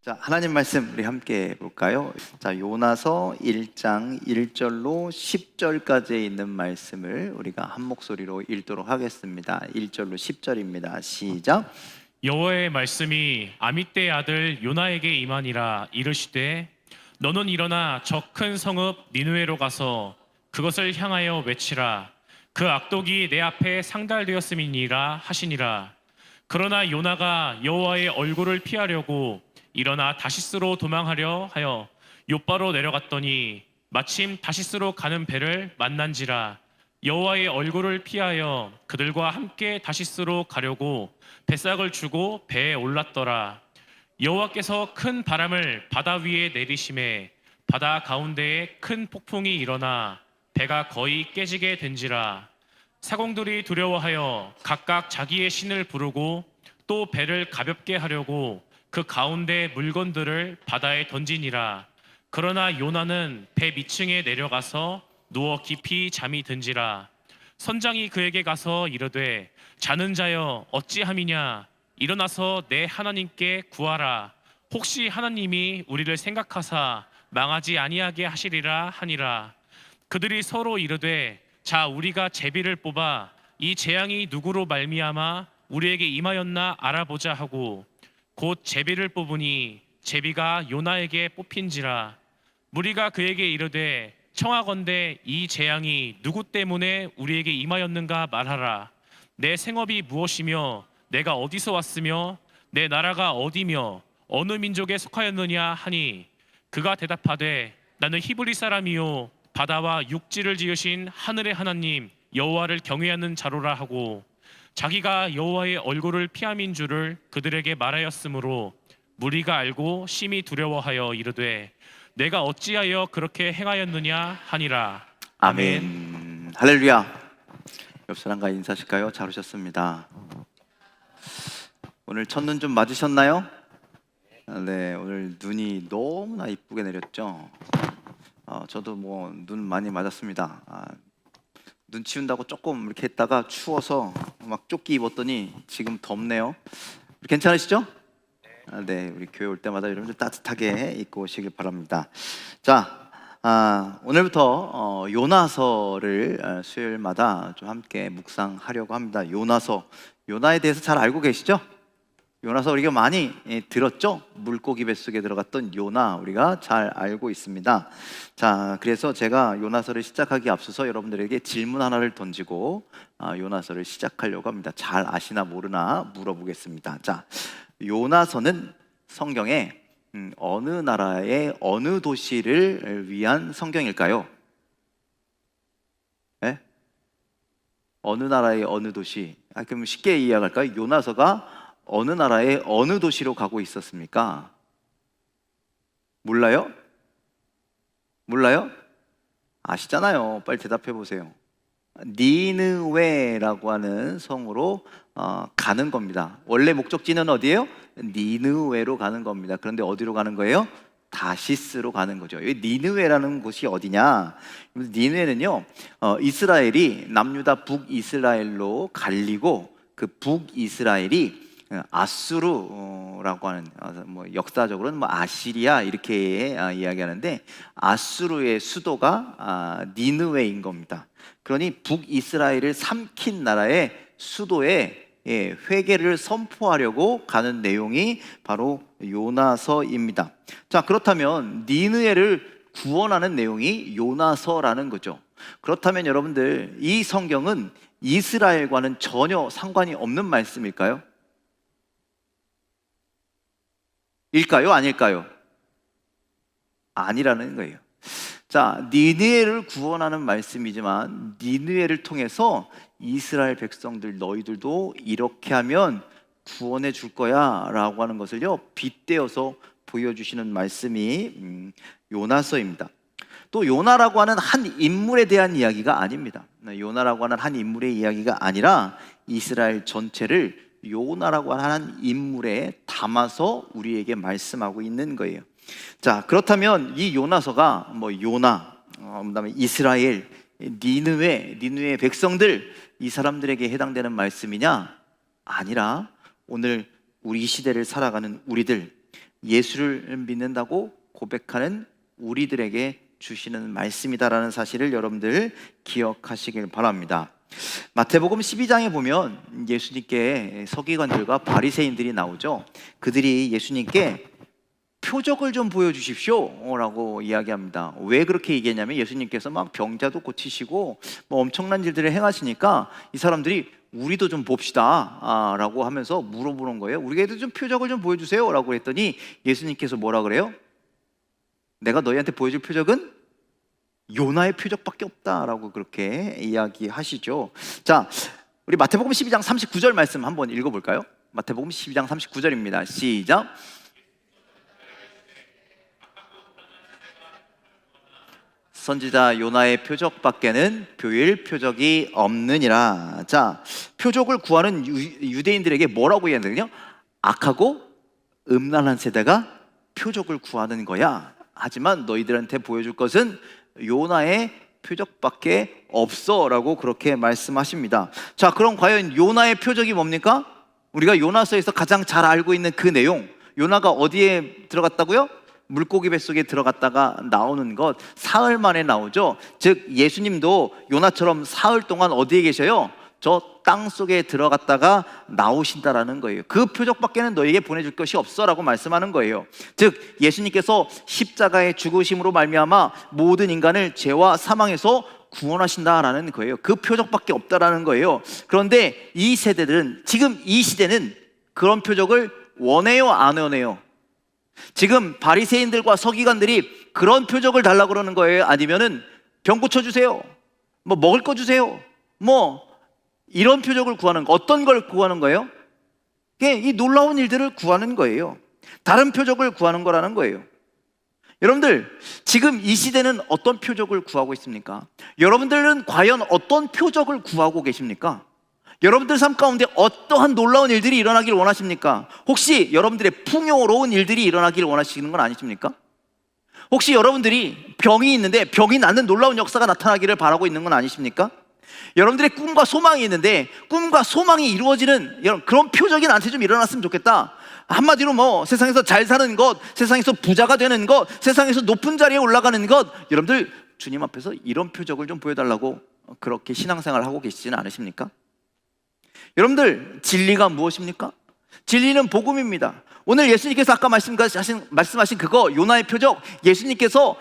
자, 하나님 말씀 우리 함께 볼까요? 자, 요나서 1장 1절로 10절까지 있는 말씀을 우리가 한 목소리로 읽도록 하겠습니다. 1절로 10절입니다. 시작. 여호와의 말씀이 아미떼의 아들 요나에게 임하니라. 이르시되 너는 일어나 저 큰 성읍 니느웨로 가서 그것을 향하여 외치라. 그 악독이 내 앞에 상달되었음이니라 하시니라. 그러나 요나가 여호와의 얼굴을 피하려고 일어나 다시스로 도망하려 하여 욥바로 내려갔더니 마침 다시스로 가는 배를 만난지라. 여호와의 얼굴을 피하여 그들과 함께 다시스로 가려고 배삭을 주고 배에 올랐더라. 여호와께서 큰 바람을 바다 위에 내리심에 바다 가운데에 큰 폭풍이 일어나 배가 거의 깨지게 된지라. 사공들이 두려워하여 각각 자기의 신을 부르고 또 배를 가볍게 하려고 그 가운데 물건들을 바다에 던지니라. 그러나 요나는 배 밑층에 내려가서 누워 깊이 잠이 든지라. 선장이 그에게 가서 이르되 자는 자여 어찌함이냐. 일어나서 내 하나님께 구하라. 혹시 하나님이 우리를 생각하사 망하지 아니하게 하시리라 하니라. 그들이 서로 이르되 자 우리가 제비를 뽑아 이 재앙이 누구로 말미암아 우리에게 임하였나 알아보자 하고 곧 제비를 뽑으니 제비가 요나에게 뽑힌지라. 무리가 그에게 이르되 청하건대 이 재앙이 누구 때문에 우리에게 임하였는가 말하라. 내 생업이 무엇이며 내가 어디서 왔으며 내 나라가 어디며 어느 민족에 속하였느냐 하니 그가 대답하되 나는 히브리 사람이요 바다와 육지를 지으신 하늘의 하나님 여호와를 경외하는 자로라 하고 자기가 여호와의 얼굴을 피함인 줄을 그들에게 말하였으므로 무리가 알고 심히 두려워하여 이르되 내가 어찌하여 그렇게 행하였느냐 하니라. 아멘. 할렐루야. 옆 사람과 인사하실까요? 잘 오셨습니다. 오늘 첫눈 좀 맞으셨나요? 네, 오늘 눈이 너무나 이쁘게 내렸죠. 저도 뭐 눈 많이 맞았습니다. 눈 치운다고 조금 이렇게 했다가 추워서 막 조끼 입었더니 지금 덥네요. 괜찮으시죠? 네, 우리 교회 올 때마다 여러분들 따뜻하게 입고 오시길 바랍니다. 자, 오늘부터 요나서를 수요일마다 좀 함께 묵상하려고 합니다. 요나에 대해서 잘 알고 계시죠? 요나서 우리가 많이 들었죠? 물고기 뱃속에 들어갔던 요나 우리가 잘 알고 있습니다. 자, 그래서 제가 요나서를 시작하기 앞서서 여러분들에게 질문 하나를 던지고 요나서를 시작하려고 합니다. 잘 아시나 모르나 물어보겠습니다. 자, 요나서는 성경에 어느 나라의 어느 도시를 위한 성경일까요? 네? 어느 나라의 어느 도시? 그럼 쉽게 이해할까요? 요나서가 어느 나라의 어느 도시로 가고 있었습니까? 몰라요? 몰라요? 아시잖아요. 빨리 대답해 보세요. 니느웨라고 하는 성으로 가는 겁니다. 원래 목적지는 어디예요? 니느웨로 가는 겁니다. 그런데 어디로 가는 거예요? 다시스로 가는 거죠. 이 니느웨라는 곳이 어디냐? 니느웨는요, 이스라엘이 남유다 북이스라엘로 갈리고 그 북이스라엘이 아수르라고 하는 뭐 역사적으로는 뭐 아시리아 이렇게 이야기하는데 아수르의 수도가 니느웨인 겁니다. 그러니 북이스라엘을 삼킨 나라의 수도에 회개를 선포하려고 가는 내용이 바로 요나서입니다. 자, 그렇다면 니느웨를 구원하는 내용이 요나서라는 거죠. 그렇다면 여러분들 이 성경은 이스라엘과는 전혀 상관이 없는 말씀일까요? 일까요? 아닐까요? 아니라는 거예요. 자, 니느웨를 구원하는 말씀이지만 니느웨를 통해서 이스라엘 백성들 너희들도 이렇게 하면 구원해 줄 거야 라고 하는 것을요 빗대어서 보여주시는 말씀이 요나서입니다. 또 요나라고 하는 한 인물에 대한 이야기가 아닙니다. 요나라고 하는 한 인물의 이야기가 아니라 이스라엘 전체를 요나라고 하는 인물에 담아서 우리에게 말씀하고 있는 거예요. 자, 그렇다면 이 요나서가 뭐 요나, 그다음에 이스라엘, 니느웨 백성들 이 사람들에게 해당되는 말씀이냐? 아니라 오늘 우리 시대를 살아가는 우리들, 예수를 믿는다고 고백하는 우리들에게 주시는 말씀이다라는 사실을 여러분들 기억하시길 바랍니다. 마태복음 12장에 보면 예수님께 서기관들과 바리새인들이 나오죠. 그들이 예수님께 표적을 좀 보여주십시오 라고 이야기합니다. 왜 그렇게 얘기했냐면 예수님께서 막 병자도 고치시고 뭐 엄청난 일들을 행하시니까 이 사람들이 우리도 좀 봅시다 라고 하면서 물어보는 거예요. 우리에게도 좀 표적을 좀 보여주세요 라고 했더니 예수님께서 뭐라 그래요? 내가 너희한테 보여줄 표적은 요나의 표적밖에 없다라고 그렇게 이야기하시죠. 자, 우리 마태복음 12장 39절 말씀 한번 읽어볼까요? 마태복음 12장 39절입니다. 시작. 선지자 요나의 표적밖에는 표일 표적이 없느니라. 자, 표적을 구하는 유대인들에게 뭐라고 이야기하느냐? 악하고 음란한 세대가 표적을 구하는 거야. 하지만 너희들한테 보여줄 것은 요나의 표적밖에 없어 라고 그렇게 말씀하십니다. 자, 그럼 과연 요나의 표적이 뭡니까? 우리가 요나서에서 가장 잘 알고 있는 그 내용, 요나가 어디에 들어갔다고요? 물고기 뱃속에 들어갔다가 나오는 것, 사흘 만에 나오죠. 즉 예수님도 요나처럼 사흘 동안 어디에 계셔요? 저 땅 속에 들어갔다가 나오신다라는 거예요. 그 표적밖에는 너에게 보내줄 것이 없어 라고 말씀하는 거예요. 즉 예수님께서 십자가의 죽으심으로 말미암아 모든 인간을 죄와 사망에서 구원하신다라는 거예요. 그 표적밖에 없다라는 거예요. 그런데 이 세대들은, 지금 이 시대는 그런 표적을 원해요, 안 원해요? 지금 바리새인들과 서기관들이 그런 표적을 달라고 그러는 거예요? 아니면은 병 고쳐주세요, 뭐 먹을 거 주세요, 뭐 이런 표적을 구하는 거, 어떤 걸 구하는 거예요? 이 놀라운 일들을 구하는 거예요. 다른 표적을 구하는 거라는 거예요. 여러분들, 지금 이 시대는 어떤 표적을 구하고 있습니까? 여러분들은 과연 어떤 표적을 구하고 계십니까? 여러분들 삶 가운데 어떠한 놀라운 일들이 일어나길 원하십니까? 혹시 여러분들의 풍요로운 일들이 일어나길 원하시는 건 아니십니까? 혹시 여러분들이 병이 있는데 병이 낫는 놀라운 역사가 나타나기를 바라고 있는 건 아니십니까? 여러분들의 꿈과 소망이 있는데 꿈과 소망이 이루어지는 그런 표적이 나한테 좀 일어났으면 좋겠다. 한마디로 뭐 세상에서 잘 사는 것, 세상에서 부자가 되는 것, 세상에서 높은 자리에 올라가는 것, 여러분들 주님 앞에서 이런 표적을 좀 보여달라고 그렇게 신앙생활을 하고 계시지는 않으십니까? 여러분들, 진리가 무엇입니까? 진리는 복음입니다. 오늘 예수님께서 아까 말씀하신 그거, 요나의 표적, 예수님께서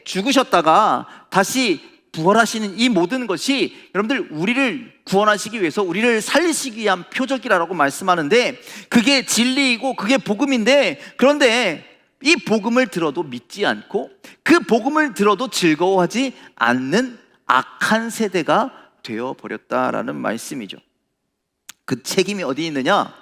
죽으셨다가 다시 부활하시는 이 모든 것이 여러분들 우리를 구원하시기 위해서, 우리를 살리시기 위한 표적이라고 말씀하는데, 그게 진리이고 그게 복음인데, 그런데 이 복음을 들어도 믿지 않고 그 복음을 들어도 즐거워하지 않는 악한 세대가 되어버렸다라는 말씀이죠. 그 책임이 어디 있느냐?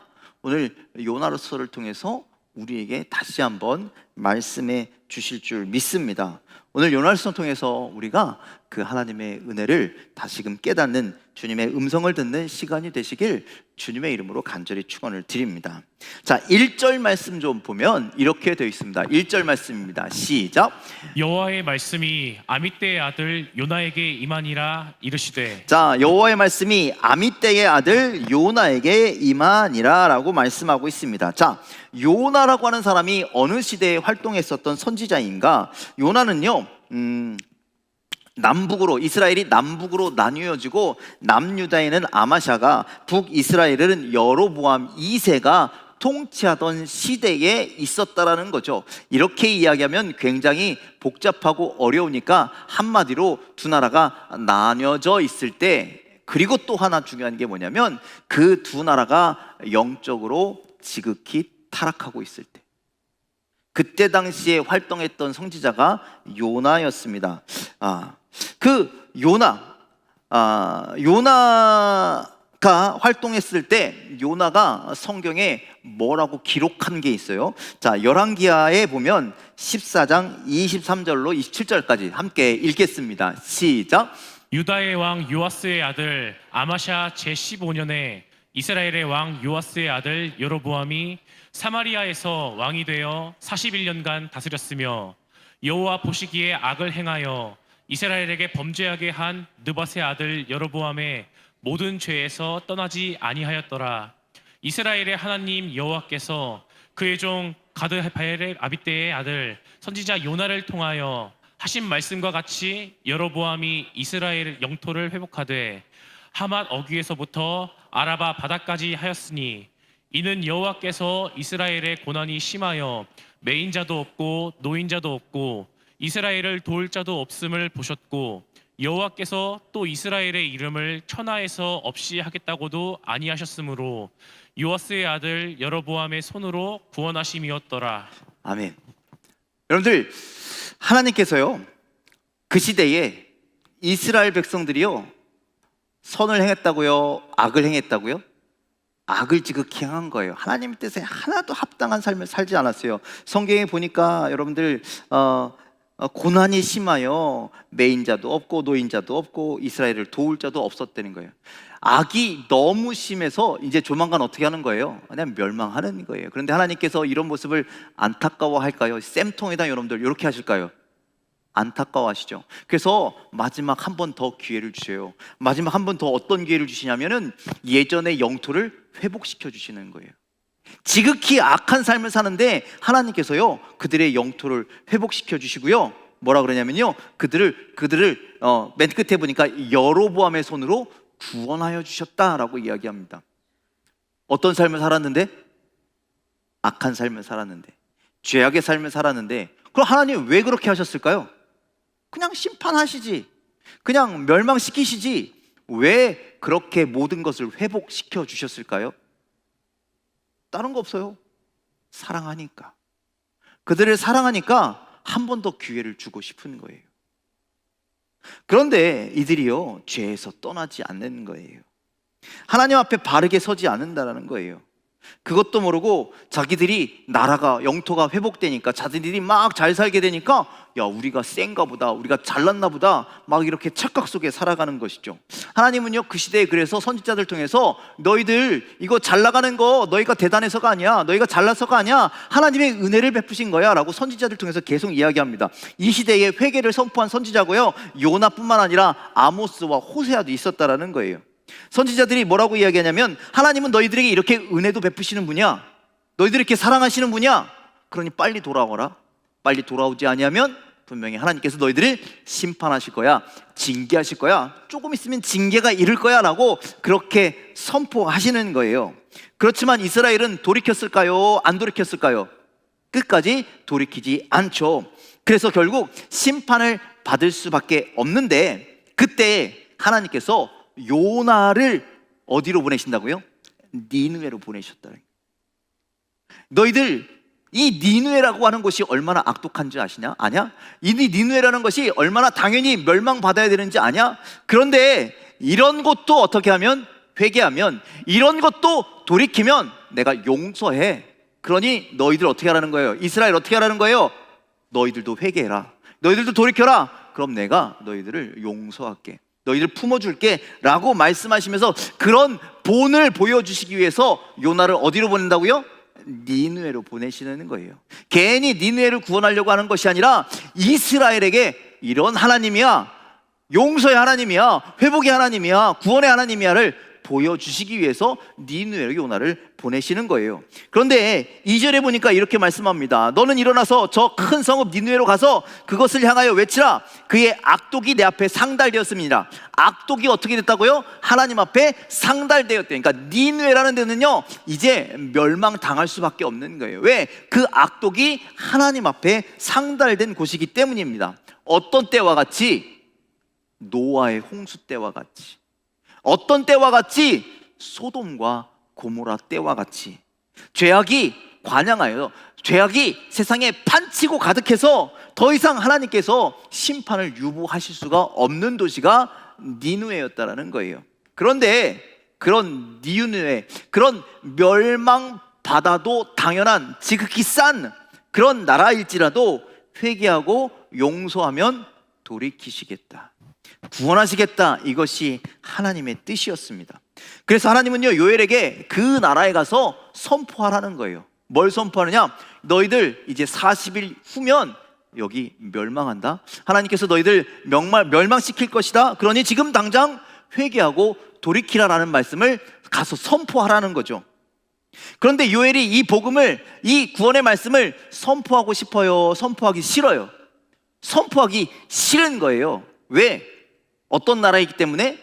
오늘 요나서를 통해서 우리에게 다시 한번 말씀해 주실 줄 믿습니다. 오늘 요나서를 통해서 우리가 그 하나님의 은혜를 다시금 깨닫는, 주님의 음성을 듣는 시간이 되시길 주님의 이름으로 간절히 축원을 드립니다. 자, 1절 말씀 좀 보면 이렇게 되어 있습니다. 1절 말씀입니다. 시작. 여호와의 말씀이 아미떼의 아들 요나에게 임하니라 이르시되. 자, 여호와의 말씀이 아미떼의 아들 요나에게 임하니라 라고 말씀하고 있습니다. 자, 요나라고 하는 사람이 어느 시대에 활동했었던 선지자인가? 요나는요, 남북으로, 이스라엘이 남북으로 나뉘어지고 남유다에는 아마샤가, 북이스라엘은 여로보암 2세가 통치하던 시대에 있었다라는 거죠. 이렇게 이야기하면 굉장히 복잡하고 어려우니까 한마디로 두 나라가 나뉘어져 있을 때, 그리고 또 하나 중요한 게 뭐냐면 그 두 나라가 영적으로 지극히 타락하고 있을 때, 그때 당시에 활동했던 선지자가 요나였습니다. 그 요나가 활동했을 때 요나가 성경에 뭐라고 기록한 게 있어요. 자, 열왕기하에 보면 14장 23절로 27절까지 함께 읽겠습니다. 시작. 유다의 왕 요아스의 아들 아마샤 제15년에 이스라엘의 왕 요아스의 아들 여로보암이 사마리아에서 왕이 되어 41년간 다스렸으며, 여호와 보시기에 악을 행하여 이스라엘에게 범죄하게 한 느밧의 아들 여로보암의 모든 죄에서 떠나지 아니하였더라. 이스라엘의 하나님 여호와께서 그의 종 가드바엘의 아비떼의 아들 선지자 요나를 통하여 하신 말씀과 같이 여로보암이 이스라엘 영토를 회복하되 하맛 어귀에서부터 아라바 바다까지 하였으니 이는 여호와께서 이스라엘의 고난이 심하여 매인자도 없고 노인자도 없고 이스라엘을 도울 자도 없음을 보셨고 여호와께서 또 이스라엘의 이름을 천하에서 없이 하겠다고도 아니하셨으므로 요아스의 아들 여로보암의 손으로 구원하심이었더라. 아멘. 여러분들, 하나님께서요, 그 시대에 이스라엘 백성들이요, 선을 행했다고요, 악을 행했다고요? 악을 지극히 행한 거예요. 하나님 뜻에 하나도 합당한 삶을 살지 않았어요. 성경에 보니까 여러분들 고난이 심하여 매인자도 없고 노인자도 없고 이스라엘을 도울 자도 없었다는 거예요. 악이 너무 심해서 이제 조만간 어떻게 하는 거예요? 그냥 멸망하는 거예요. 그런데 하나님께서 이런 모습을 안타까워할까요? 쌤통에다 여러분들 이렇게 하실까요? 안타까워하시죠. 그래서 마지막 한 번 더 기회를 주세요. 마지막 한 번 더 어떤 기회를 주시냐면은 예전의 영토를 회복시켜 주시는 거예요. 지극히 악한 삶을 사는데 하나님께서요 그들의 영토를 회복시켜 주시고요, 뭐라 그러냐면요, 그들을 맨 끝에 보니까 여로보암의 손으로 구원하여 주셨다라고 이야기합니다. 어떤 삶을 살았는데? 악한 삶을 살았는데, 죄악의 삶을 살았는데, 그럼 하나님 왜 그렇게 하셨을까요? 그냥 심판하시지, 그냥 멸망시키시지, 왜 그렇게 모든 것을 회복시켜 주셨을까요? 다른 거 없어요. 사랑하니까. 그들을 사랑하니까 한 번 더 기회를 주고 싶은 거예요. 그런데 이들이요 죄에서 떠나지 않는 거예요. 하나님 앞에 바르게 서지 않는다라는 거예요. 그것도 모르고 자기들이 나라가 영토가 회복되니까 자기들이 막 잘 살게 되니까 야 우리가 센가 보다, 우리가 잘났나 보다, 막 이렇게 착각 속에 살아가는 것이죠. 하나님은요 그 시대에 그래서 선지자들 통해서 너희들 이거 잘 나가는 거 너희가 대단해서가 아니야, 너희가 잘나서가 아니야, 하나님의 은혜를 베푸신 거야 라고 선지자들 통해서 계속 이야기합니다. 이 시대에 회개를 선포한 선지자고요, 요나뿐만 아니라 아모스와 호세아도 있었다라는 거예요. 선지자들이 뭐라고 이야기하냐면 하나님은 너희들에게 이렇게 은혜도 베푸시는 분이야, 너희들 이렇게 사랑하시는 분이야, 그러니 빨리 돌아오라. 빨리 돌아오지 아니하면 분명히 하나님께서 너희들을 심판하실 거야, 징계하실 거야, 조금 있으면 징계가 이를 거야 라고 그렇게 선포하시는 거예요. 그렇지만 이스라엘은 돌이켰을까요? 안 돌이켰을까요? 끝까지 돌이키지 않죠. 그래서 결국 심판을 받을 수밖에 없는데, 그때 하나님께서 요나를 어디로 보내신다고요? 니느웨로 보내셨다. 너희들 이 니느웨라고 하는 곳이 얼마나 악독한 줄 아시냐? 아냐? 이 니느웨라는 것이 얼마나 당연히 멸망받아야 되는지 아냐? 그런데 이런 것도 어떻게 하면, 회개하면, 이런 것도 돌이키면 내가 용서해. 그러니 너희들 어떻게 하라는 거예요? 이스라엘 어떻게 하라는 거예요? 너희들도 회개해라, 너희들도 돌이켜라. 그럼 내가 너희들을 용서할게, 너희들 품어줄게 라고 말씀하시면서 그런 본을 보여주시기 위해서 요나를 어디로 보낸다고요? 니느웨로 보내시는 거예요. 괜히 니느웨를 구원하려고 하는 것이 아니라 이스라엘에게 이런 하나님이야, 용서의 하나님이야, 회복의 하나님이야, 구원의 하나님이야를 보여주시기 위해서 니느웨로 요나를 보내시는 거예요. 그런데 2절에 보니까 이렇게 말씀합니다. 너는 일어나서 저 큰 성읍 니느웨로 가서 그것을 향하여 외치라. 그의 악독이 내 앞에 상달되었습니다. 악독이 어떻게 됐다고요? 하나님 앞에 상달되었대요. 그러니까 니느웨라는 데는요 이제 멸망당할 수밖에 없는 거예요. 왜? 그 악독이 하나님 앞에 상달된 곳이기 때문입니다. 어떤 때와 같이? 노아의 홍수 때와 같이. 어떤 때와 같이? 소돔과 고모라 때와 같이. 죄악이 관양하여, 죄악이 세상에 판치고 가득해서 더 이상 하나님께서 심판을 유보하실 수가 없는 도시가 니느웨였다라는 거예요. 그런데 그런 니느웨, 그런 멸망받아도 당연한 지극히 싼 그런 나라일지라도 회개하고 용서하면 돌이키시겠다, 구원하시겠다, 이것이 하나님의 뜻이었습니다. 그래서 하나님은요 요엘에게 그 나라에 가서 선포하라는 거예요. 뭘 선포하느냐? 너희들 이제 40일 후면 여기 멸망한다, 하나님께서 너희들 멸망시킬 것이다, 그러니 지금 당장 회개하고 돌이키라라는 말씀을 가서 선포하라는 거죠. 그런데 요엘이 이 복음을, 이 구원의 말씀을 선포하고 싶어요? 선포하기 싫어요? 선포하기 싫은 거예요. 왜? 어떤 나라이기 때문에?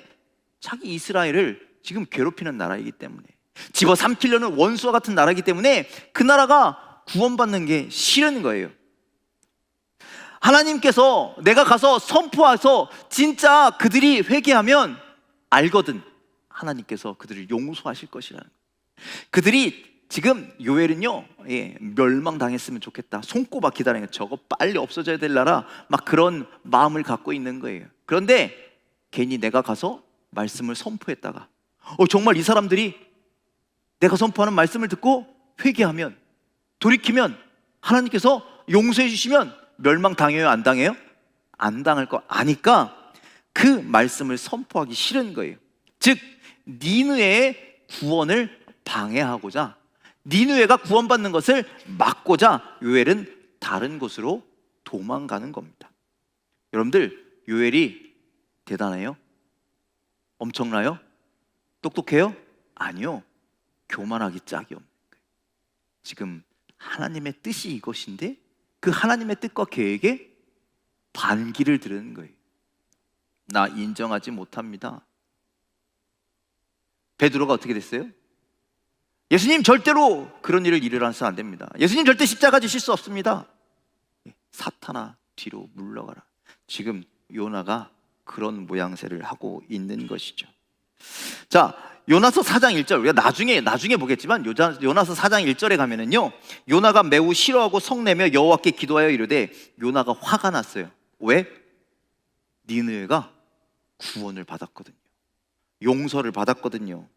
자기 이스라엘을 지금 괴롭히는 나라이기 때문에, 집어삼키려는 원수와 같은 나라이기 때문에 그 나라가 구원받는 게 싫은 거예요. 하나님께서 내가 가서 선포해서 진짜 그들이 회개하면 알거든, 하나님께서 그들을 용서하실 것이라는 거예요. 그들이 지금 요엘은요, 멸망당했으면 좋겠다, 손꼽아 기다리는 거예요. 저거 빨리 없어져야 될 나라, 막 그런 마음을 갖고 있는 거예요. 그런데 괜히 내가 가서 말씀을 선포했다가 정말 이 사람들이 내가 선포하는 말씀을 듣고 회개하면, 돌이키면 하나님께서 용서해 주시면 멸망당해요? 안 당해요? 안 당할 거 아니까 그 말씀을 선포하기 싫은 거예요. 즉 니느웨의 구원을 방해하고자, 니느웨가 구원받는 것을 막고자 요엘은 다른 곳으로 도망가는 겁니다. 여러분들, 요엘이 대단해요? 엄청나요? 똑똑해요? 아니요. 교만하기 짝이 없는 거예요. 지금 하나님의 뜻이 이것인데 그 하나님의 뜻과 계획에 반기를 드는 거예요. 나 인정하지 못합니다. 베드로가 어떻게 됐어요? 예수님 절대로 그런 일을 일어나서 안 됩니다. 예수님 절대 십자가 지실 수 없습니다. 사탄아 뒤로 물러가라. 지금 요나가 그런 모양새를 하고 있는 것이죠. 자, 요나서 4장 1절, 우리가 나중에 보겠지만 요나서 4장 1절에 가면은요, 요나가 매우 싫어하고 성내며 여호와께 기도하여 이르되, 요나가 화가 났어요. 왜? 니느웨가 구원을 받았거든요. 용서를 받았거든요.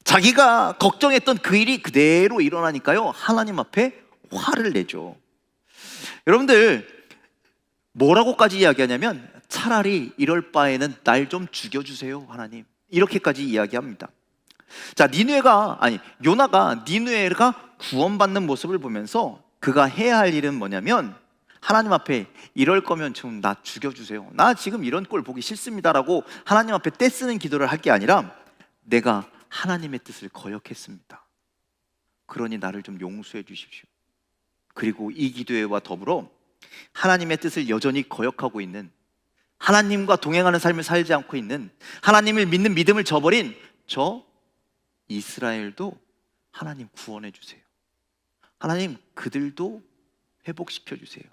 자기가 걱정했던 그 일이 그대로 일어나니까요, 하나님 앞에 화를 내죠. 여러분들, 뭐라고까지 이야기하냐면, 차라리 이럴 바에는 날 좀 죽여주세요 하나님, 이렇게까지 이야기합니다. 자, 요나가 니느웨가 구원받는 모습을 보면서 그가 해야 할 일은 뭐냐면, 하나님 앞에 이럴 거면 좀 나 죽여주세요, 나 지금 이런 꼴 보기 싫습니다라고 하나님 앞에 떼쓰는 기도를 할 게 아니라, 내가 하나님의 뜻을 거역했습니다, 그러니 나를 좀 용서해 주십시오. 그리고 이 기도와 더불어 하나님의 뜻을 여전히 거역하고 있는, 하나님과 동행하는 삶을 살지 않고 있는, 하나님을 믿는 믿음을 저버린 저 이스라엘도 하나님 구원해 주세요. 하나님 그들도 회복시켜 주세요.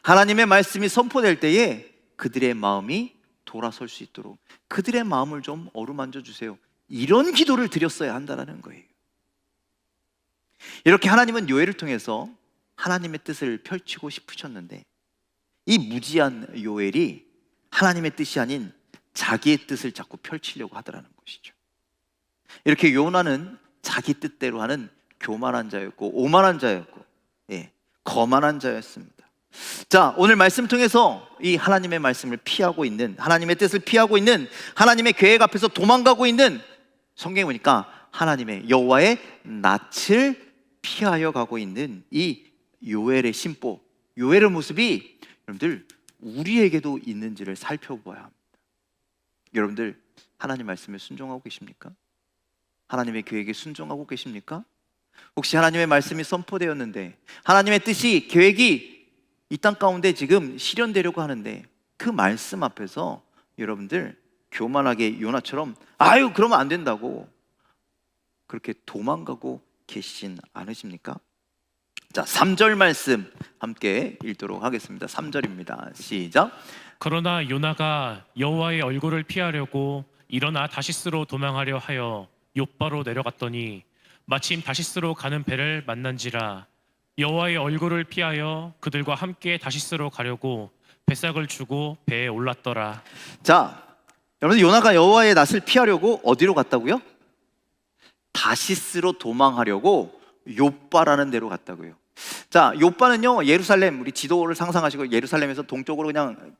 하나님의 말씀이 선포될 때에 그들의 마음이 돌아설 수 있도록 그들의 마음을 좀 어루만져 주세요. 이런 기도를 드렸어야 한다는 거예요. 이렇게 하나님은 요엘을 통해서 하나님의 뜻을 펼치고 싶으셨는데, 이 무지한 요엘이 하나님의 뜻이 아닌 자기의 뜻을 자꾸 펼치려고 하더라는 것이죠. 이렇게 요나는 자기 뜻대로 하는 교만한 자였고, 오만한 자였고, 거만한 자였습니다. 자, 오늘 말씀 통해서 이 하나님의 말씀을 피하고 있는, 하나님의 뜻을 피하고 있는, 하나님의 계획 앞에서 도망가고 있는, 성경에 보니까 하나님의 여호와의 낯을 피하여 가고 있는 이 요엘의 심보, 요엘의 모습이 여러분들 우리에게도 있는지를 살펴보아야 합니다. 여러분들, 하나님 말씀에 순종하고 계십니까? 하나님의 계획에 순종하고 계십니까? 혹시 하나님의 말씀이 선포되었는데, 하나님의 뜻이, 계획이 이 땅 가운데 지금 실현되려고 하는데, 그 말씀 앞에서 여러분들 교만하게 요나처럼 아유 그러면 안 된다고 그렇게 도망가고 계시진 않으십니까? 자, 3절 말씀 함께 읽도록 하겠습니다. 3절입니다. 시작. 그러나 요나가 여호와의 얼굴을 피하려고 일어나 다시스로 도망하려 하여 욥바로 내려갔더니 마침 다시스로 가는 배를 만난지라. 여호와의 얼굴을 피하여 그들과 함께 다시스로 가려고 배삭을 주고 배에 올랐더라. 자, 여러분, 요나가 여호와의 낯을 피하려고 어디로 갔다고요? 다시스로 도망하려고 욥바라는 데로 갔다고요. 자, 욥바는요, 예루살렘, 우리 지도를 상상하시고 예루살렘에서 동쪽으로 그냥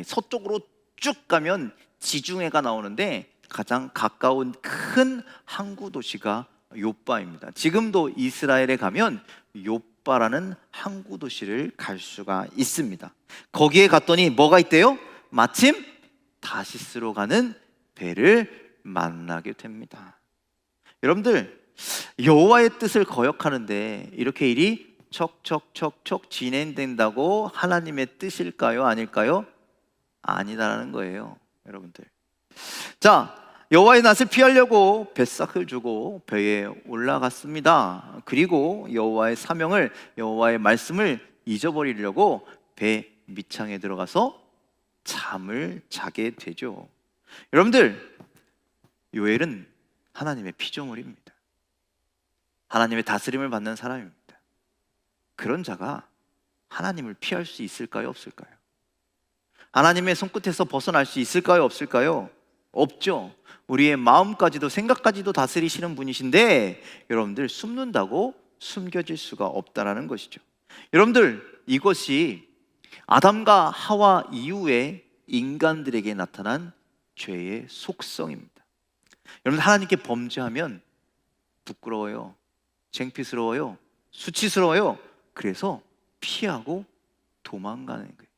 서쪽으로 쭉 가면 지중해가 나오는데 가장 가까운 큰 항구 도시가 욥바입니다. 지금도 이스라엘에 가면 욥바라는 항구 도시를 갈 수가 있습니다. 거기에 갔더니 뭐가 있대요? 마침 다시스로 가는 배를 만나게 됩니다. 여러분들 여호와의 뜻을 거역하는데 이렇게 일이 척척척척 진행된다고 하나님의 뜻일까요? 아닐까요? 아니다라는 거예요, 여러분들. 자, 여호와의 낯을 피하려고 뱃삭을 주고 배에 올라갔습니다. 그리고 여호와의 사명을, 여호와의 말씀을 잊어버리려고 배 밑창에 들어가서 잠을 자게 되죠. 여러분들, 요엘은 하나님의 피조물입니다. 하나님의 다스림을 받는 사람입니다. 그런 자가 하나님을 피할 수 있을까요? 없을까요? 하나님의 손끝에서 벗어날 수 있을까요? 없을까요? 없죠. 우리의 마음까지도 생각까지도 다스리시는 분이신데 여러분들 숨는다고 숨겨질 수가 없다라는 것이죠. 여러분들, 이것이 아담과 하와 이후에 인간들에게 나타난 죄의 속성입니다. 여러분, 하나님께 범죄하면 부끄러워요, 창피스러워요, 수치스러워요. 그래서 피하고 도망가는 거예요.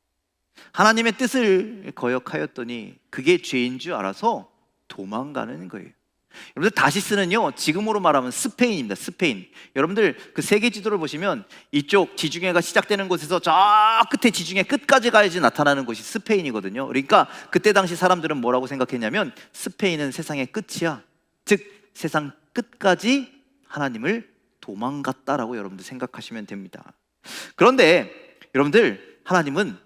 하나님의 뜻을 거역하였더니 그게 죄인 줄 알아서 도망가는 거예요. 여러분들, 다시스는요, 지금으로 말하면 스페인입니다. 스페인. 여러분들 그 세계 지도를 보시면 이쪽 지중해가 시작되는 곳에서 저 끝에 지중해 끝까지 가야지 나타나는 곳이 스페인이거든요. 그러니까 그때 당시 사람들은 뭐라고 생각했냐면 스페인은 세상의 끝이야, 즉 세상 끝까지 하나님을 도망갔다라고 여러분들 생각하시면 됩니다. 그런데 여러분들, 하나님은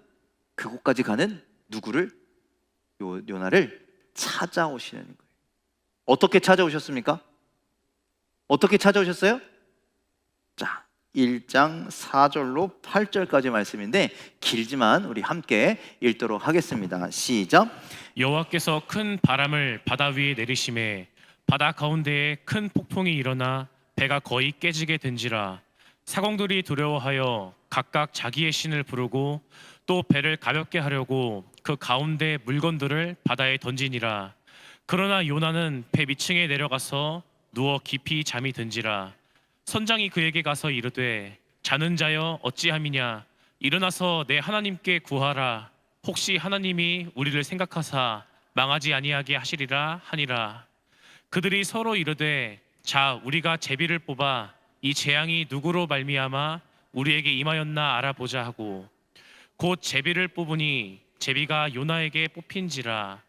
그곳까지 가는 누구를? 요나를 찾아오시는 거예요. 어떻게 찾아오셨습니까? 어떻게 찾아오셨어요? 자, 1장 4절로 8절까지 말씀인데 길지만 우리 함께 읽도록 하겠습니다. 시작. 여호와께서 큰 바람을 바다 위에 내리심에 바다 가운데에 큰 폭풍이 일어나 배가 거의 깨지게 된지라. 사공들이 두려워하여 각각 자기의 신을 부르고 또 배를 가볍게 하려고 그 가운데 물건들을 바다에 던지니라. 그러나 요나는 배 밑층에 내려가서 누워 깊이 잠이 든지라. 선장이 그에게 가서 이르되 자는 자여 어찌함이냐, 일어나서 내 하나님께 구하라. 혹시 하나님이 우리를 생각하사 망하지 아니하게 하시리라 하니라. 그들이 서로 이르되 자, 우리가 제비를 뽑아 이 재앙이 누구로 말미암아 우리에게 임하였나 알아보자 하고 곧 제비를 뽑으니 제비가 요나에게 뽑힌지라.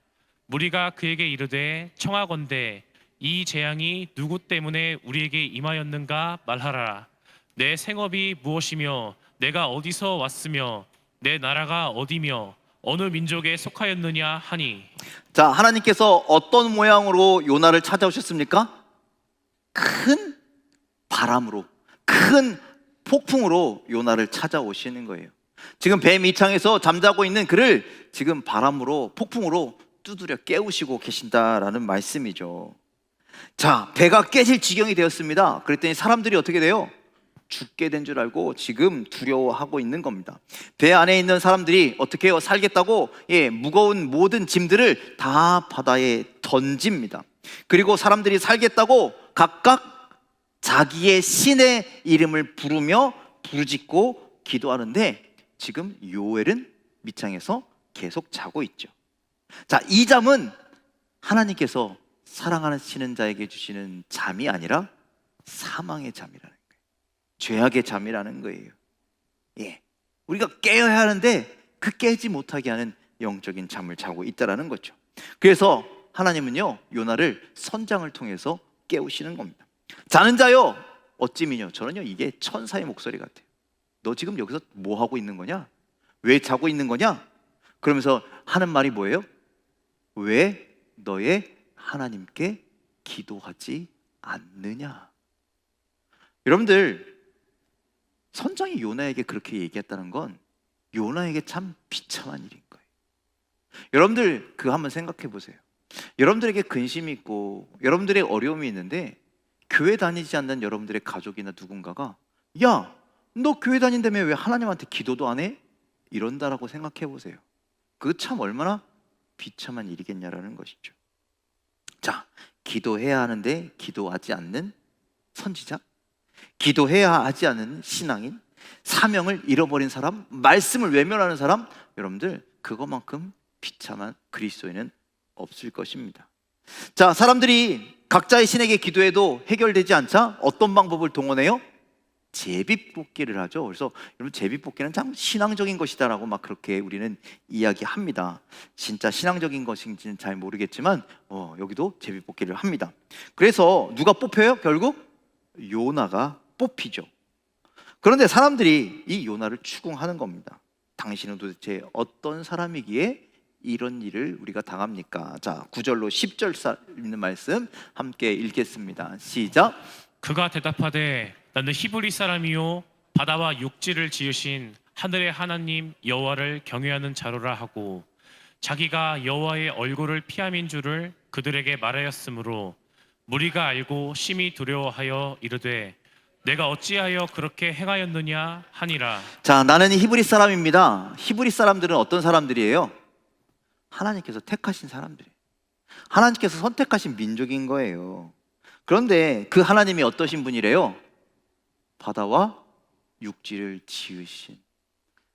무리가 그에게 이르되 청하건대 이 재앙이 누구 때문에 우리에게 임하였는가 말하라. 내 생업이 무엇이며 내가 어디서 왔으며 내 나라가 어디며 어느 민족에 속하였느냐 하니. 자, 하나님께서 어떤 모양으로 요나를 찾아오셨습니까? 큰 바람으로, 큰 폭풍으로 요나를 찾아오시는 거예요. 지금 배 밑창에서 잠자고 있는 그를 지금 바람으로, 폭풍으로 두드려 깨우시고 계신다라는 말씀이죠. 자, 배가 깨질 지경이 되었습니다. 그랬더니 사람들이 어떻게 돼요? 죽게 된 줄 알고 지금 두려워하고 있는 겁니다. 배 안에 있는 사람들이 어떻게 해요? 살겠다고 무거운 모든 짐들을 다 바다에 던집니다. 그리고 사람들이 살겠다고 각각 자기의 신의 이름을 부르며 부르짖고 기도하는데 지금 요엘은 밑창에서 계속 자고 있죠. 자, 이 잠은 하나님께서 사랑하시는 자에게 주시는 잠이 아니라 사망의 잠이라는 거예요. 죄악의 잠이라는 거예요. 우리가 깨어야 하는데 그 깨지 못하게 하는 영적인 잠을 자고 있다라는 거죠. 그래서 하나님은요, 요나를 선장을 통해서 깨우시는 겁니다. 자는 자요 어찌미뇨. 저는요, 이게 천사의 목소리 같아요. 너 지금 여기서 뭐 하고 있는 거냐? 왜 자고 있는 거냐? 그러면서 하는 말이 뭐예요? 왜 너의 하나님께 기도하지 않느냐? 여러분들, 선장이 요나에게 그렇게 얘기했다는 건 요나에게 참 비참한 일인 거예요. 여러분들 그거 한번 생각해 보세요. 여러분들에게 근심이 있고 여러분들의 어려움이 있는데 교회 다니지 않는 여러분들의 가족이나 누군가가 야, 너 교회 다닌다며 왜 하나님한테 기도도 안 해? 이런다라고 생각해 보세요. 그거 참 얼마나 비참한 일이겠냐라는 것이죠. 자, 기도해야 하는데 기도하지 않는 선지자, 기도해야 하지 않는 신앙인, 사명을 잃어버린 사람, 말씀을 외면하는 사람, 여러분들 그것만큼 비참한 그리스도인은 없을 것입니다. 자, 사람들이 각자의 신에게 기도해도 해결되지 않자 어떤 방법을 동원해요? 제비뽑기를 하죠. 그래서 여러분, 제비뽑기는 참 신앙적인 것이다라고 막 그렇게 우리는 이야기합니다. 진짜 신앙적인 것인지는 잘 모르겠지만 여기도 제비뽑기를 합니다. 그래서 누가 뽑혀요? 결국 요나가 뽑히죠. 그런데 사람들이 이 요나를 추궁하는 겁니다. 당신은 도대체 어떤 사람이기에 이런 일을 우리가 당합니까? 자, 9절로 10절 있는 말씀 함께 읽겠습니다. 시작. 그가 대답하되 나는 히브리 사람이요 바다와 육지를 지으신 하늘의 하나님 여호와를 경외하는 자로라 하고 자기가 여호와의 얼굴을 피함인 줄을 그들에게 말하였으므로 무리가 알고 심히 두려워하여 이르되 내가 어찌하여 그렇게 행하였느냐 하니라. 자, 나는 히브리 사람입니다. 히브리 사람들은 어떤 사람들이에요? 하나님께서 택하신 사람들이에요. 하나님께서 선택하신 민족인 거예요. 그런데 그 하나님이 어떠신 분이래요? 바다와 육지를 지으신,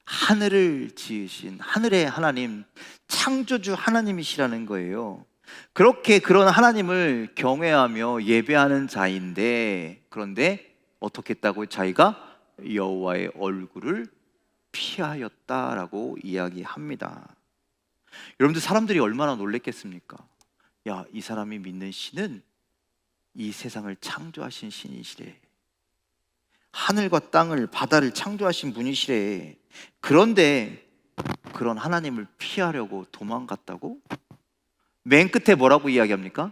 하늘을 지으신 하늘의 하나님, 창조주 하나님이시라는 거예요. 그렇게 그런 하나님을 경외하며 예배하는 자인데, 그런데 어떻게 했다고요? 자기가 여호와의 얼굴을 피하였다라고 이야기합니다. 여러분들, 사람들이 얼마나 놀랬겠습니까? 야, 이 사람이 믿는 신은 이 세상을 창조하신 신이시래. 하늘과 땅을, 바다를 창조하신 분이시래. 그런데 그런 하나님을 피하려고 도망갔다고? 맨 끝에 뭐라고 이야기합니까?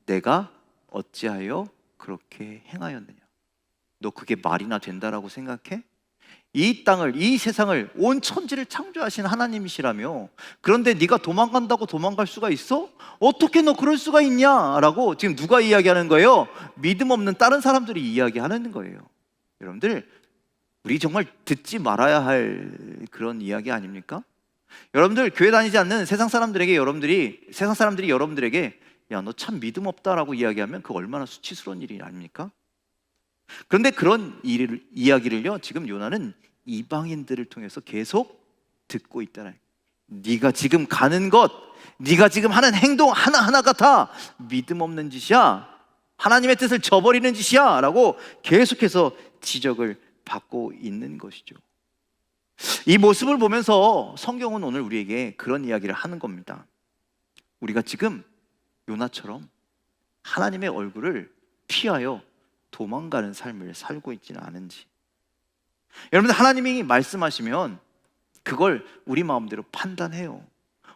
내가 어찌하여 그렇게 행하였느냐? 너 그게 말이나 된다라고 생각해? 이 땅을, 이 세상을, 온 천지를 창조하신 하나님이시라며, 그런데 네가 도망간다고 도망갈 수가 있어? 어떻게 너 그럴 수가 있냐? 라고 지금 누가 이야기하는 거예요? 믿음 없는 다른 사람들이 이야기하는 거예요. 여러분들, 우리 정말 듣지 말아야 할 그런 이야기 아닙니까? 여러분들, 교회 다니지 않는 세상 사람들이 여러분들에게 야, 너 참 믿음 없다라고 이야기하면 그 얼마나 수치스러운 일이 아닙니까? 그런데 그런 이야기를요, 지금 요나는 이방인들을 통해서 계속 듣고 있다는, 네가 지금 가는 것, 네가 지금 하는 행동 하나하나가 다 믿음 없는 짓이야, 하나님의 뜻을 저버리는 짓이야 라고 계속해서 지적을 받고 있는 것이죠. 이 모습을 보면서 성경은 오늘 우리에게 그런 이야기를 하는 겁니다. 우리가 지금 요나처럼 하나님의 얼굴을 피하여 도망가는 삶을 살고 있지는 않은지. 여러분들, 하나님이 말씀하시면 그걸 우리 마음대로 판단해요.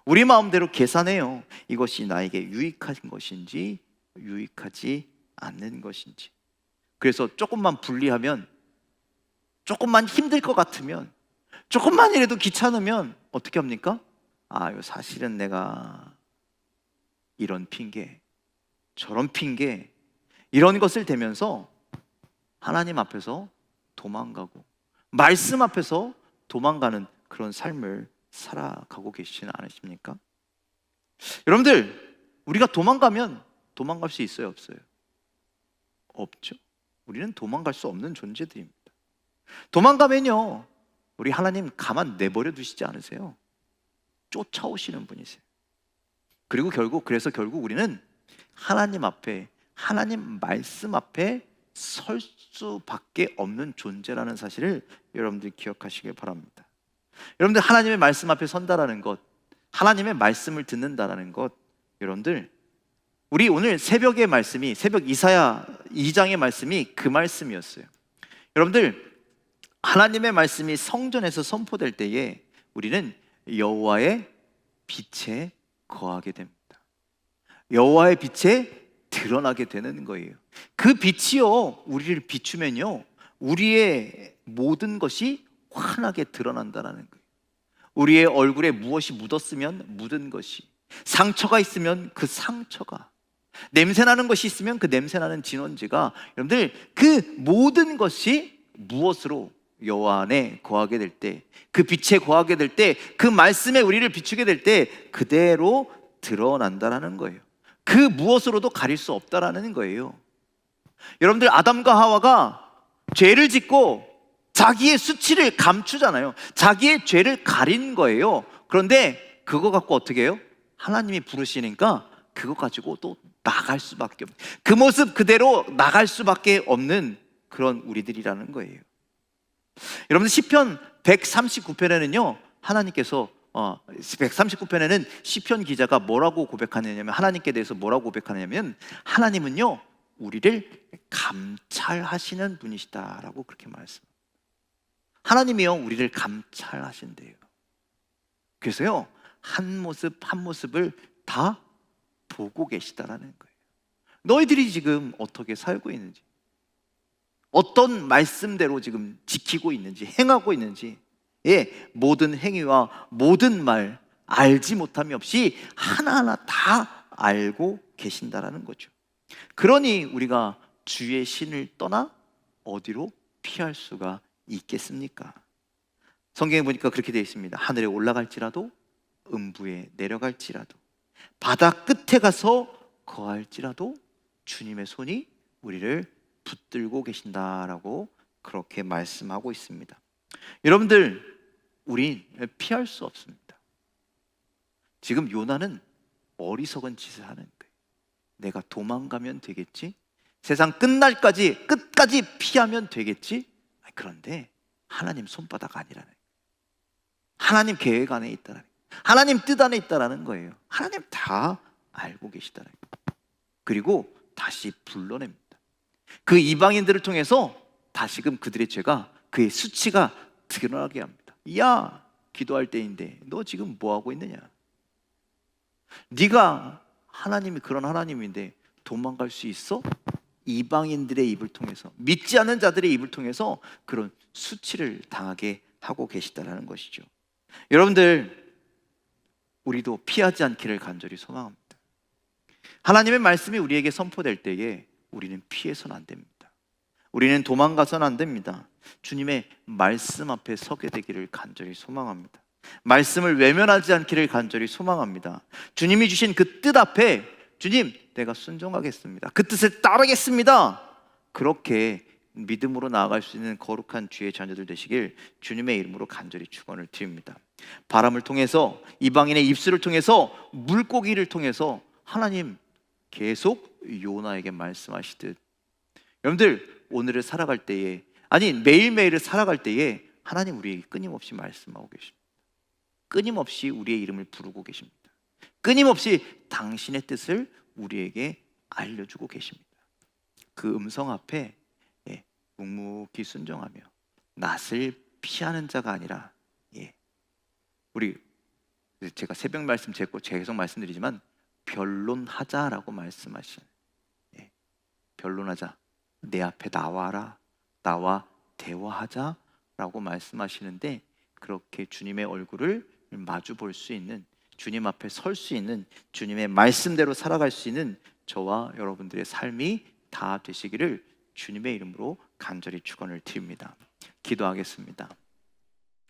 우리 마음대로 계산해요. 이것이 나에게 유익한 것인지 유익하지 않는 것인지. 그래서 조금만 불리하면, 조금만 힘들 것 같으면, 조금만이라도 귀찮으면 어떻게 합니까? 이거 사실은 내가 이런 핑계, 저런 핑계, 이런 것을 대면서 하나님 앞에서 도망가고 말씀 앞에서 도망가는 그런 삶을 살아가고 계시지는 않으십니까? 여러분들, 우리가 도망가면 도망갈 수 있어요, 없어요? 없죠. 우리는 도망갈 수 없는 존재들입니다. 도망가면요, 우리 하나님 가만 내버려 두시지 않으세요. 쫓아오시는 분이세요. 그래서 결국 우리는 하나님 앞에, 하나님 말씀 앞에 설 수밖에 없는 존재라는 사실을 여러분들이 기억하시길 바랍니다. 여러분들, 하나님의 말씀 앞에 선다라는 것, 하나님의 말씀을 듣는다라는 것, 여러분들, 우리 오늘 새벽의 말씀이, 새벽 이사야 2장의 말씀이 그 말씀이었어요. 여러분들, 하나님의 말씀이 성전에서 선포될 때에 우리는 여호와의 빛에 거하게 됩니다. 여호와의 빛에 드러나게 되는 거예요. 그 빛이요, 우리를 비추면요, 우리의 모든 것이 환하게 드러난다는 거예요. 우리의 얼굴에 무엇이 묻었으면 묻은 것이, 상처가 있으면 그 상처가, 냄새나는 것이 있으면 그 냄새나는 진원지가, 여러분들, 그 모든 것이 무엇으로 여호와 안에 거하게 될 때, 그 빛에 거하게 될 때, 그 말씀에 우리를 비추게 될 때 그대로 드러난다는 거예요. 그 무엇으로도 가릴 수 없다라는 거예요. 여러분들, 아담과 하와가 죄를 짓고 자기의 수치를 감추잖아요. 자기의 죄를 가린 거예요. 그런데 그거 갖고 어떻게 해요? 하나님이 부르시니까 그거 가지고 또 나갈 수밖에 없는, 그 모습 그대로 나갈 수밖에 없는 그런 우리들이라는 거예요. 여러분, 시편 139편에는요 하나님께서 139편에는 시편 기자가 뭐라고 고백하느냐면, 하나님께 대해서 뭐라고 고백하느냐면, 하나님은요 우리를 감찰하시는 분이시다라고 그렇게 말씀합니다. 하나님이요 우리를 감찰하신대요. 그래서요 한 모습 한 모습을 다 보고 계시다라는 거예요. 너희들이 지금 어떻게 살고 있는지, 어떤 말씀대로 지금 지키고 있는지, 행하고 있는지, 모든 행위와 모든 말, 알지 못함이 없이 하나하나 다 알고 계신다라는 거죠. 그러니 우리가 주의 신을 떠나 어디로 피할 수가 있겠습니까? 성경에 보니까 그렇게 되어 있습니다. 하늘에 올라갈지라도, 음부에 내려갈지라도, 바다 끝에 가서 거할지라도 주님의 손이 우리를 붙들고 계신다라고 그렇게 말씀하고 있습니다. 여러분들, 우린 피할 수 없습니다. 지금 요나는 어리석은 짓을 하는 거예요. 내가 도망가면 되겠지? 세상 끝날까지 끝까지 피하면 되겠지? 그런데 하나님 손바닥 아니라는 거예요. 하나님 계획 안에 있다라는 거예요. 하나님 뜻 안에 있다라는 거예요. 하나님 다 알고 계시다라는 거예요. 그리고 다시 불러냅니다. 그 이방인들을 통해서 다시금 그들의 죄가, 그의 수치가 드러나게 합니다. 야, 기도할 때인데 너 지금 뭐 하고 있느냐? 네가 하나님이 그런 하나님인데 도망갈 수 있어? 이방인들의 입을 통해서, 믿지 않는 자들의 입을 통해서 그런 수치를 당하게 하고 계시다라는 것이죠. 여러분들, 우리도 피하지 않기를 간절히 소망합니다. 하나님의 말씀이 우리에게 선포될 때에 우리는 피해서는 안 됩니다. 우리는 도망가서는 안 됩니다. 주님의 말씀 앞에 서게 되기를 간절히 소망합니다. 말씀을 외면하지 않기를 간절히 소망합니다. 주님이 주신 그 뜻 앞에, 주님, 내가 순종하겠습니다, 그 뜻을 따르겠습니다, 그렇게 믿음으로 나아갈 수 있는 거룩한 주의 자녀들 되시길 주님의 이름으로 간절히 축원을 드립니다. 바람을 통해서, 이방인의 입술을 통해서, 물고기를 통해서 하나님 계속 요나에게 말씀하시듯, 여러분들 오늘을 살아갈 때에, 아니 매일매일을 살아갈 때에 하나님 우리에게 끊임없이 말씀하고 계십니다. 끊임없이 우리의 이름을 부르고 계십니다. 끊임없이 당신의 뜻을 우리에게 알려주고 계십니다. 그 음성 앞에 묵묵히 순종하며 낯을 피하는 자가 아니라, 우리 제가 새벽 말씀 계속 말씀드리지만 변론하자라고 말씀하시는, 변론하자, 내 앞에 나와라, 나와 대화하자라고 말씀하시는데, 그렇게 주님의 얼굴을 마주 볼 수 있는, 주님 앞에 설 수 있는, 주님의 말씀대로 살아갈 수 있는 저와 여러분들의 삶이 다 되시기를 주님의 이름으로 간절히 축원을 드립니다. 기도하겠습니다.